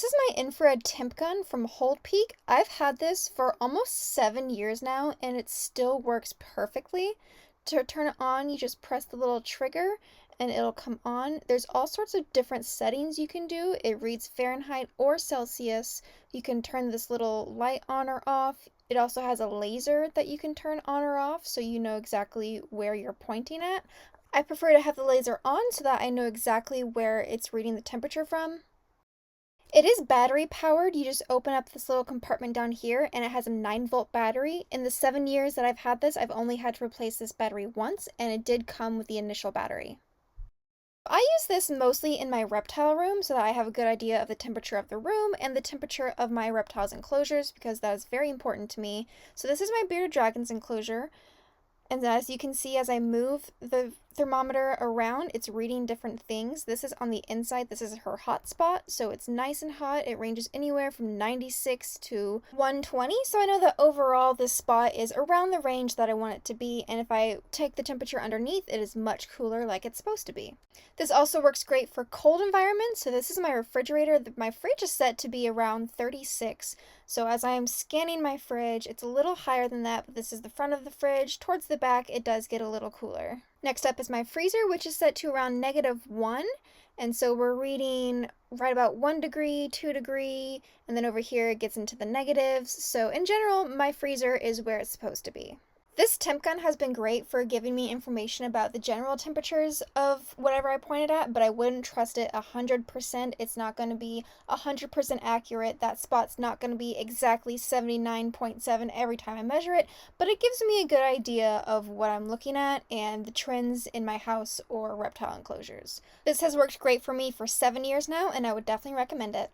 This is my infrared temp gun from HOLDPEAK. I've had this for almost 7 years now and it still works perfectly. To turn it on, you just press the little trigger and it'll come on. There's all sorts of different settings you can do. It reads Fahrenheit or Celsius. You can turn this little light on or off. It also has a laser that you can turn on or off so you know exactly where you're pointing at. I prefer to have the laser on so that I know exactly where it's reading the temperature from. It is battery powered. You just open up this little compartment down here and it has a 9-volt battery. In the 7 years that I've had this, I've only had to replace this battery once and it did come with the initial battery. I use this mostly in my reptile room so that I have a good idea of the temperature of the room and the temperature of my reptiles' enclosures because that is very important to me. So this is my bearded dragon's enclosure. And as you can see, as I move the thermometer around, it's reading different things. This is on the inside. This is her hot spot, so it's nice and hot. It ranges anywhere from 96 to 120. So I know that overall this spot is around the range that I want it to be. And if I take the temperature underneath, it is much cooler like it's supposed to be. This also works great for cold environments. So this is my refrigerator. My fridge is set to be around 36. So as I am scanning my fridge, it's a little higher than that, but this is the front of the fridge. Towards the back, it does get a little cooler. Next up is my freezer, which is set to around -1. And so we're reading right about 1 degree, 2 degree, and then over here it gets into the negatives. So in general, my freezer is where it's supposed to be. This temp gun has been great for giving me information about the general temperatures of whatever I pointed at, but I wouldn't trust it 100%. It's not going to be 100% accurate. That spot's not going to be exactly 79.7 every time I measure it, but it gives me a good idea of what I'm looking at and the trends in my house or reptile enclosures. This has worked great for me for 7 years now, and I would definitely recommend it.